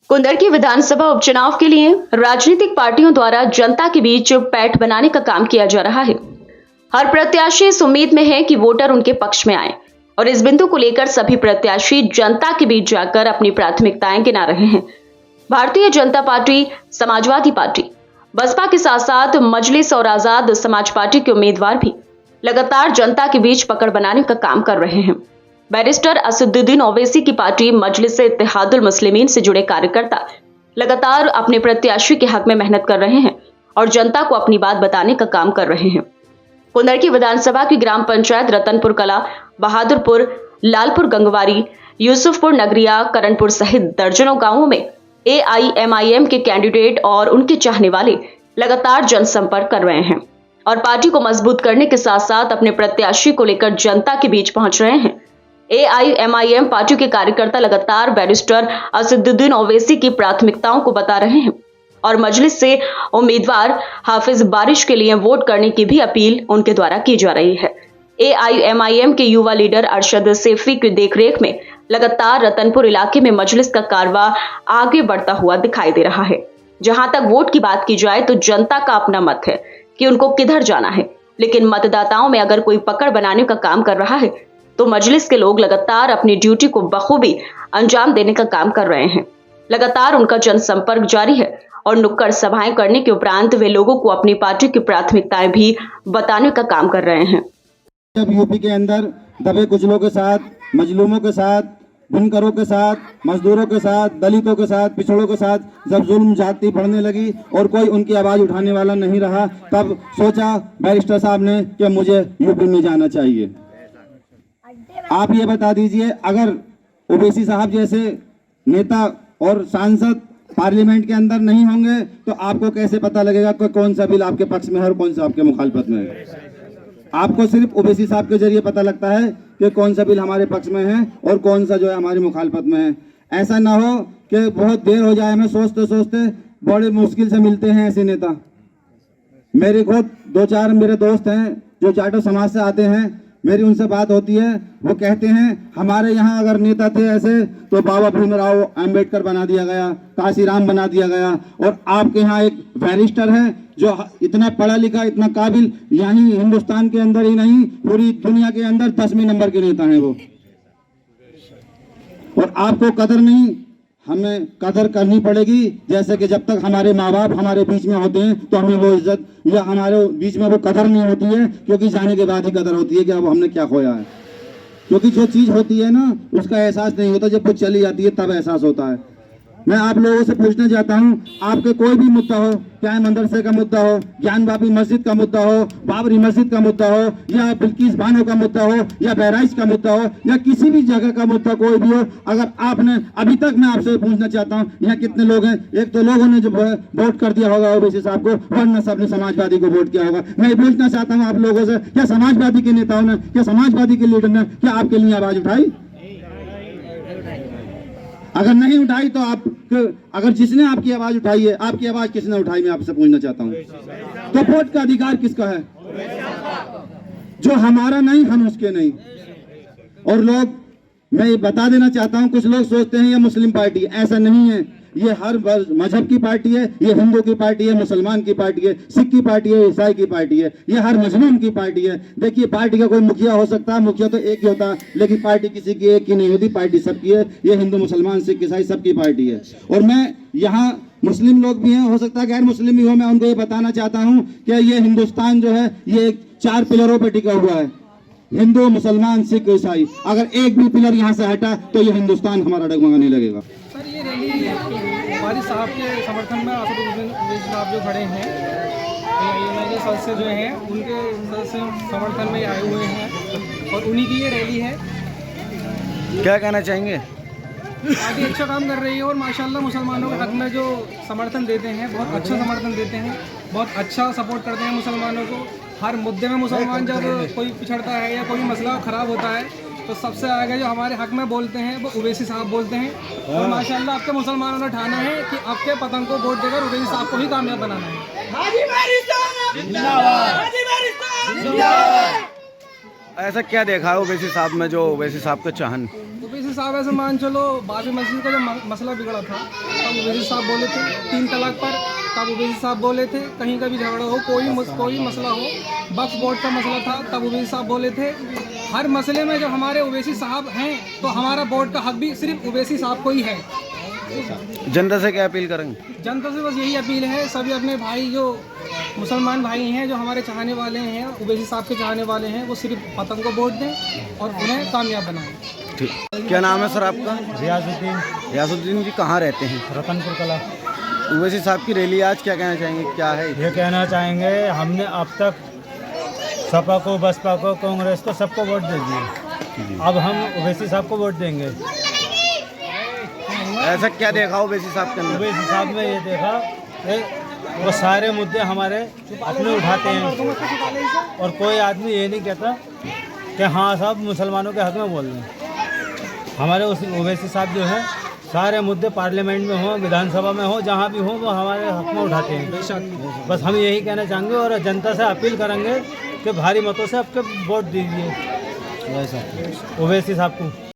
कुंदरकी विधानसभा उपचुनाव के लिए राजनीतिक पार्टियों द्वारा जनता के बीच पैठ बनाने का काम किया जा रहा है। हर प्रत्याशी इस उम्मीद में है कि वोटर उनके पक्ष में आए और इस बिंदु को लेकर सभी प्रत्याशी जनता के बीच जाकर अपनी प्राथमिकताएं गिना रहे हैं। भारतीय जनता पार्टी, समाजवादी पार्टी, बसपा के साथ साथ मजलिस और आजाद समाज पार्टी के उम्मीदवार भी लगातार जनता के बीच पकड़ बनाने का काम कर रहे हैं। बैरिस्टर असदुद्दीन ओवैसी की पार्टी मजलिस इत्तेहादुल मुस्लिमीन से जुड़े कार्यकर्ता लगातार अपने प्रत्याशी के हक में मेहनत कर रहे हैं और जनता को अपनी बात बताने का काम कर रहे हैं। कुंदरकी विधानसभा की ग्राम पंचायत रतनपुर कला, बहादुरपुर, लालपुर गंगवारी, यूसुफपुर नगरिया, करणपुर सहित दर्जनों गांवों में AIMIM के कैंडिडेट और उनके चाहने वाले लगातार जनसंपर्क कर रहे हैं और पार्टी को मजबूत करने के साथ साथ अपने प्रत्याशी को लेकर जनता के बीच पहुंच रहे हैं। AIMIM पार्टी के कार्यकर्ता लगातार बैरिस्टर असदुद्दीन ओवैसी की प्राथमिकताओं को बता रहे हैं और मजलिस से उम्मीदवार हाफिज बारिश के लिए वोट करने की भी अपील उनके द्वारा की जा रही है। AIMIM के युवा लीडर अरशद सैफी की देखरेख में लगातार रतनपुर इलाके में मजलिस का कारवा आगे बढ़ता हुआ दिखाई दे रहा है। जहां तक वोट की बात की जाए तो जनता का अपना मत है कि उनको किधर जाना है, लेकिन मतदाताओं में अगर कोई पकड़ बनाने का काम कर रहा है तो मजलिस के लोग लगातार अपनी ड्यूटी को बखूबी अंजाम देने का काम कर रहे हैं। लगातार उनका जनसंपर्क जारी है और नुक्कड़ सभाएं करने के उपरांत वे लोगों को अपनी पार्टी की प्राथमिकताएं भी बताने का काम कर रहे हैं। जब यूपी के अंदर दबे कुचलों के साथ, मजलूमों के साथ, बुनकरों के साथ, मजदूरों के साथ, दलितों के साथ, पिछड़ों के साथ जब जुल्म जाति बढ़ने लगी और कोई उनकी आवाज उठाने वाला नहीं रहा, तब सोचा बैरिस्टर साहब ने कि मुझे यूपी में जाना चाहिए। आप ये बता दीजिए, अगर ओवैसी साहब जैसे नेता और सांसद पार्लियामेंट के अंदर नहीं होंगे तो आपको कैसे पता लगेगा कि कौन सा बिल आपके पक्ष में है और कौन सा आपके मुखालफत में है। आपको सिर्फ ओवैसी साहब के जरिए पता लगता है कि कौन सा बिल हमारे पक्ष में है और कौन सा जो है हमारी मुखालफत में है। ऐसा ना हो कि बहुत देर हो जाए, हमें सोचते सोचते बड़े मुश्किल से मिलते हैं ऐसे नेता। मेरे खुद 2-4 मेरे दोस्त हैं जो जाटो समाज से आते हैं, मेरी उनसे बात होती है, वो कहते हैं हमारे यहाँ अगर नेता थे ऐसे तो बाबा भीमराव अम्बेडकर बना दिया गया, काशीराम बना दिया गया, और आपके यहाँ एक बैरिस्टर है जो इतना पढ़ा लिखा, इतना काबिल, यहीं हिंदुस्तान के अंदर ही नहीं पूरी दुनिया के अंदर 10वें नंबर के नेता हैं वो, और आपको कदर नहीं। हमें कदर करनी पड़ेगी, जैसे कि जब तक हमारे माँ बाप हमारे बीच में होते हैं तो हमें वो इज्जत या हमारे बीच में वो कदर नहीं होती है, क्योंकि जाने के बाद ही कदर होती है कि अब हमने क्या खोया है। क्योंकि जो चीज़ होती है ना उसका एहसास नहीं होता, जब वो चली जाती है तब एहसास होता है। मैं आप लोगों से पूछना चाहता हूं, आपके कोई भी मुद्दा हो, चाहे मदरसे का मुद्दा हो, ज्ञान बाबी मस्जिद का मुद्दा हो, बाबरी मस्जिद का मुद्दा हो, या बिल्किस बानो का मुद्दा हो, या बहराइच का मुद्दा हो, या किसी भी जगह का मुद्दा कोई भी हो, अगर आपने अभी तक, मैं आपसे पूछना चाहता हूं, यहाँ कितने लोग हैं? एक तो लोगों ने जो वोट कर दिया होगा ओवैसी साहब को, वरना सबने समाजवादी को वोट किया होगा। मैं पूछना चाहता हूँ आप लोगों से, क्या समाजवादी के नेताओं ने, क्या समाजवादी के लीडर ने क्या आपके लिए आवाज उठाई? अगर नहीं उठाई तो आप, अगर जिसने आपकी आवाज उठाई है, आपकी आवाज किसने उठाई, मैं आपसे पूछना चाहता हूं। तो वोट का अधिकार किसका है? जो हमारा नहीं, हम उसके नहीं। और लोग, मैं ये बता देना चाहता हूं, कुछ लोग सोचते हैं ये मुस्लिम पार्टी, ऐसा नहीं है। ये हर मजहब की पार्टी है, ये हिंदू की पार्टी है, मुसलमान की पार्टी है, सिख की पार्टी है, ईसाई की पार्टी है, ये हर मजलूम की पार्टी है। देखिए, पार्टी का कोई मुखिया हो सकता है, मुखिया तो एक ही होता है, लेकिन पार्टी किसी की एक ही नहीं होती, पार्टी सबकी है। ये हिंदू, मुसलमान, सिख, ईसाई सबकी पार्टी है। और मैं यहाँ मुस्लिम लोग भी हैं, हो सकता है गैर मुस्लिम भी हो, मैं उनको ये बताना चाहता हूँ कि ये हिंदुस्तान जो है ये 4 पिलरों पर टिका हुआ है, हिंदू, मुसलमान, सिख, ईसाई। अगर एक भी पिलर यहाँ से हटा तो ये हिंदुस्तान हमारा डगमगाने लगेगा। सर, ये रैली हमारी साहब के समर्थन में असदुद्दीन ओवैसी साहब जो खड़े हैं, ये सदस्य जो हैं उनके सदस्य समर्थन में आए हुए हैं और उन्हीं की ये रैली है। क्या कहना चाहेंगे? पार्टी अच्छा काम कर रही है और माशाल्लाह मुसलमानों के हक में जो समर्थन देते हैं, बहुत अच्छा समर्थन देते हैं, बहुत अच्छा सपोर्ट करते हैं मुसलमानों को। हर मुद्दे में मुसलमान जब कोई पिछड़ता है या कोई मसला ख़राब होता है तो सबसे आगे जो हमारे हक में बोलते हैं वो ओवैसी साहब बोलते हैं। और माशाल्लाह आपके मुसलमानों ने ठाना है कि आपके पतंग को वोट देकर ओवैसी साहब को ही कामयाब बनाना है। ऐसा क्या देखा है ओवैसी साहब में जो ओवैसी साहब का चाहन? ओवैसी साहब ऐसे मान चलो बाबरी मस्जिद का जब मसला बिगड़ा था तब ओवैसी साहब बोले थे 3 तलाक पर, तब ओवैसी साहब बोले थे कहीं का भी झगड़ा हो कोई मसला हो, वक्फ बोर्ड का मसला था तब ओवैसी साहब बोले थे। हर मसले में जब हमारे ओवैसी साहब हैं तो हमारा बोर्ड का हक भी सिर्फ ओवैसी साहब को ही है। जनता से क्या अपील करेंगे? जनता से बस यही अपील है, सभी अपने भाई जो मुसलमान भाई हैं जो हमारे चाहने वाले हैं, ओवैसी साहब के चाहने वाले हैं, वो सिर्फ वतन को वोट दें और उन्हें कामयाब बनाएं। ठीक, क्या नाम है सर आपका? रियाजुद्दीन। रियासुद्दीन जी कहाँ रहते हैं? रतनपुर कला। ओवैसी साहब की रैली आज, क्या कहना चाहेंगे, क्या है? ये कहना चाहेंगे हमने अब तक सपा को, बसपा को, कांग्रेस को, सबको वोट दे दिए, अब हम ओवैसी साहब को वोट देंगे। ऐसा क्या देखा ओवैसी साहब के अंदर? ओवैसी साहब में ये देखा कि वो सारे मुद्दे हमारे अपने उठाते हैं और कोई आदमी ये नहीं कहता कि हाँ साहब मुसलमानों के हक में बोल रहे हैं। हमारे उस ओवैसी साहब जो है सारे मुद्दे पार्लियामेंट में हो, विधानसभा में हो, जहाँ भी हो, वो हमारे हक में उठाते हैं। बस हम यही कहना चाहेंगे और जनता से अपील करेंगे कि भारी मतों से आपके वोट दीजिए ओवैसी साहब को।